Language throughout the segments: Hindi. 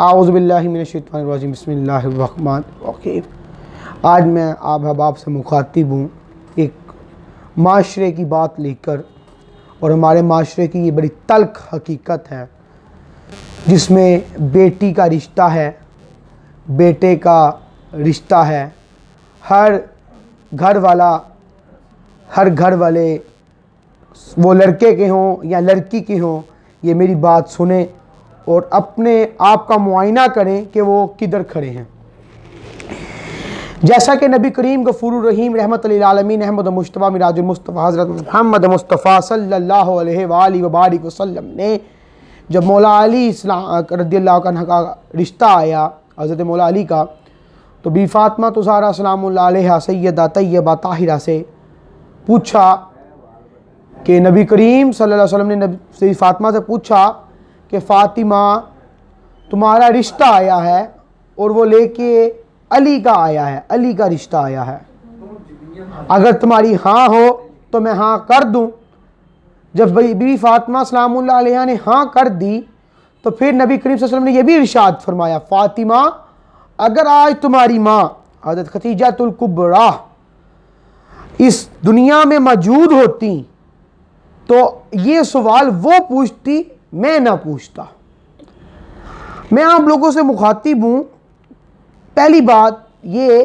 आऊज़ुबिल्लाहि मिनश्शैतानिर्रजीम बिस्मिल्लाहिर्रहमानिर्रहीम। आज मैं आप हबाब से मुखातिब हूँ एक माशरे की बात लेकर, और हमारे माशरे की ये बड़ी तल्ख हकीकत है जिसमें बेटी का रिश्ता है, बेटे का रिश्ता है। हर घर वाले वो लड़के के हों या लड़की के हों, ये मेरी बात सुने और अपने आप का मुआयना करें कि वो किधर खड़े हैं। जैसा कि नबी करीम गफूरुर रहीम रहमतुल लिल आलमीन अहमद मुस्तफ़ा मिराजुल मुस्तफ़ा हज़रत मोहम्मद मुस्तफ़ा सल्लल्लाहु अलैहि वबारिक वसल्लम ने जब मौला अली इस्लाम रज़ियल्लाहु अन्हु का रिश्ता आया हज़रत मौला अली का, तो बी फ़ातिमा ज़हरा सलामुल्लाह अलैहा सय्यदा तय्यबा ताहिरा से पूछा कि नबी करीम सल्लल्लाहु अलैहि वसल्लम ने बी फ़ातिमा से पूछा कि फ़ातिमा तुम्हारा रिश्ता आया है और वो लेके अली का आया है, अली का रिश्ता आया है, अगर तुम्हारी हाँ हो तो मैं हाँ कर दूं। जब बीवी फ़ातिमा सलामुल्लाह अलैहा ने हाँ कर दी तो फिर नबी करीम सल्लल्लाहु अलैहि वसल्लम ने यह भी इरशाद फरमाया, फ़ातिमा अगर आज तुम्हारी माँ हज़रत खदीजातुल कुबरा इस दुनिया में मौजूद होती तो ये सवाल वो पूछती, मैं ना पूछता। मैं आप लोगों से मुखातिब हूँ। पहली बात ये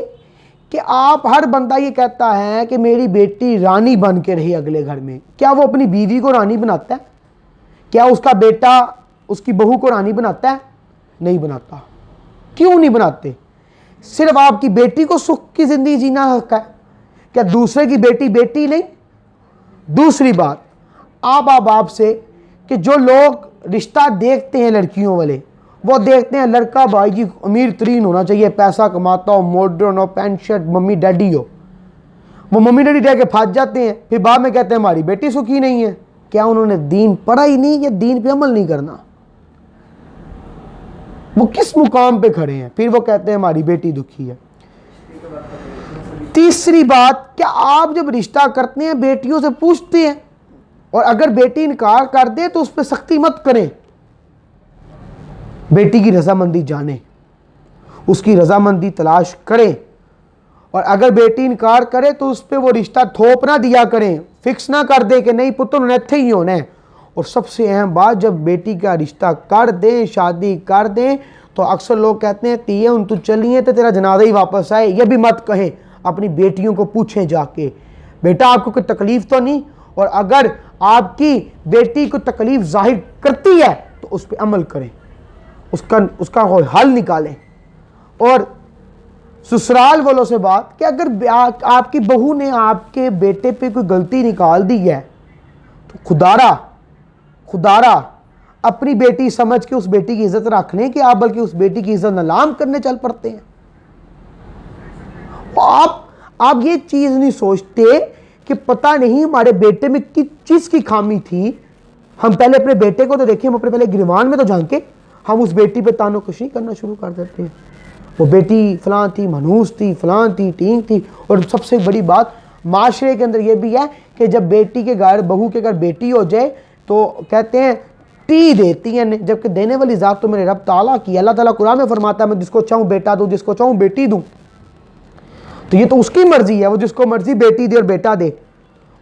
कि आप हर बंदा ये कहता है कि मेरी बेटी रानी बन के रही अगले घर में। क्या वो अपनी बीवी को रानी बनाता है? क्या उसका बेटा उसकी बहू को रानी बनाता है? नहीं बनाता। क्यों नहीं बनाते? सिर्फ आपकी बेटी को सुख की ज़िंदगी जीना हक है, क्या दूसरे की बेटी बेटी नहीं? दूसरी बात, आप से कि जो लोग रिश्ता देखते हैं लड़कियों वाले, वो देखते हैं लड़का भाई जी अमीर तरीन होना चाहिए, पैसा कमाता हो, मॉडर्न हो, पैंट शर्ट, मम्मी डैडी हो। वो मम्मी डैडी रह के फंस जाते हैं, फिर बाद में कहते हैं हमारी बेटी सुखी नहीं है। क्या उन्होंने दीन पढ़ा ही नहीं या दीन पे अमल नहीं करना? वो किस मुकाम पे खड़े हैं, फिर वो कहते हैं हमारी बेटी दुखी है। तीसरी बात, क्या आप जब रिश्ता करते हैं बेटियों से पूछते हैं, और अगर बेटी इनकार कर दे तो उस पर सख्ती मत करें। बेटी की रजामंदी जाने, उसकी रजामंदी तलाश करें, और अगर बेटी इनकार करे तो उस पर वो रिश्ता थोप ना दिया करें, फिक्स ना कर दे कि नहीं पुत्र उन्हें इत्थे ही होना है। और सबसे अहम बात, जब बेटी का रिश्ता कर दें, शादी कर दें, तो अक्सर लोग कहते हैं तीये उन तू चलिए तो तेरा जनाजा ही वापस आए। ये भी मत कहें, अपनी बेटियों को पूछें जाके बेटा आपको कोई तकलीफ तो नहीं, और अगर आपकी बेटी को तकलीफ जाहिर करती है तो उस पर अमल करें, उसका हल निकालें। और ससुराल वालों से बात कि अगर आपकी बहू ने आपके बेटे पे कोई गलती निकाल दी है तो खुदारा अपनी बेटी समझ के उस बेटी की इज्जत रखने की आप बल्कि उस बेटी की इज्जत नीलाम करने चल पड़ते हैं। आप ये चीज नहीं सोचते कि पता नहीं हमारे बेटे में किस चीज की खामी थी। हम पहले अपने बेटे को तो देखें, हम अपने पहले गिरवान में तो झांके, हम उस बेटी पे तानोकशी करना शुरू कर देते हैं। वो बेटी फलां थी, मनहूस थी, फलां थी, टींग थी। और सबसे बड़ी बात माशरे के अंदर ये भी है कि जब बेटी के घर, बहू के घर बेटी हो जाए तो कहते हैं टी देती हैं, जबकि देने वाली ज़ात तो मेरे रब ताला की। अल्लाह ताला कुरान में फरमाता है मैं जिसको चाहूँ बेटा दूँ, जिसको चाहूँ बेटी दूँ। तो ये तो उसकी मर्जी है, वो जिसको मर्जी बेटी दे और बेटा दे।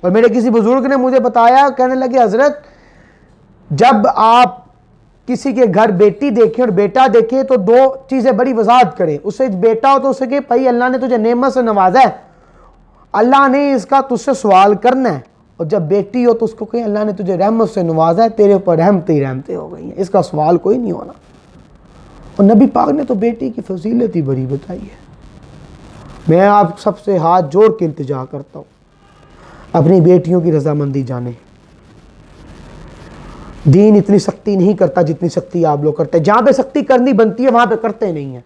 और मेरे किसी बुजुर्ग ने मुझे बताया, कहने लगे हजरत जब आप किसी के घर बेटी देखें और बेटा देखें तो दो चीजें बड़ी वजाहत करें। उससे बेटा हो तो उसे कहे भाई अल्लाह ने तुझे नेमत से नवाजा है, अल्लाह ने इसका तुझसे सवाल करना है। और जब बेटी हो तो उसको कहे अल्लाह ने तुझे रहमत से नवाजा है, तेरे ऊपर रहमतें हो गई हैं, इसका सवाल कोई नहीं होना। और नबी पाक ने तो बेटी की फजीलत ही बड़ी बताई है। मैं आप सबसे हाथ जोड़ के इल्तिजा करता हूँ, अपनी बेटियों की रजामंदी जाने। दीन इतनी सख्ती नहीं करता जितनी सख्ती आप लोग करते हैं। जहाँ पे सख्ती करनी बनती है वहाँ पे करते नहीं हैं,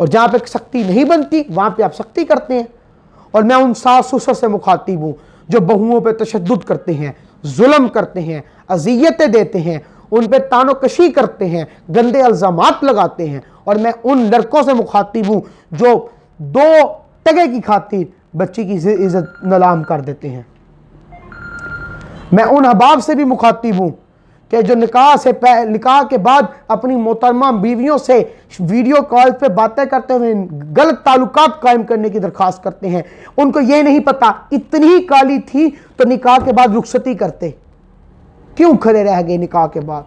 और जहाँ पे सख्ती नहीं बनती वहाँ पे आप सख्ती करते हैं। और मैं उन सास ससुर से मुखातिब हूँ जो बहुओं पे तशद्दुद करते हैं, जुल्म करते हैं, अजियतें देते हैं, उन पे तानोकशी करते हैं, गंदे इल्ज़ामात लगाते हैं। और मैं उन लड़कों से मुखातिब हूँ जो 2 टके की खातिर बच्ची की इज्जत नीलाम कर देते हैं। मैं उन अहबाब से भी मुखातिब हूँ कि जो निकाह के बाद अपनी मोहतरमा बीवियों से वीडियो कॉल पे बातें करते हुए गलत ताल्लुकात कायम करने की दरख्वास्त करते हैं। उनको ये नहीं पता इतनी ही काली थी तो निकाह के बाद रुखसती करते, क्यों खड़े रह गए निकाह के बाद?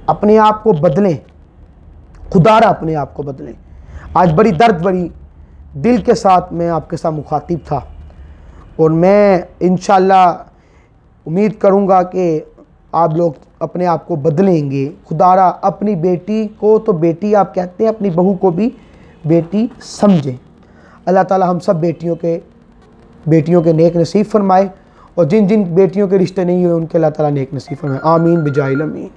अपने आप को बदलें, खुदारा अपने आप को बदलें। आज बड़ी दर्द बड़ी दिल के साथ मैं आपके साथ मुखातिब था और मैं इंशाअल्लाह उम्मीद करूँगा कि आप लोग अपने आप को बदलेंगे। खुदारा अपनी बेटी को तो बेटी आप कहते हैं, अपनी बहू को भी बेटी समझें। अल्लाह ताला हम सब बेटियों के नेक नसीब फरमाए और जिन जिन बेटियों के रिश्ते नहीं हुए उनके अल्लाह ताला नेक नसीब फरमाए। आमीन बिजाइल अमीन।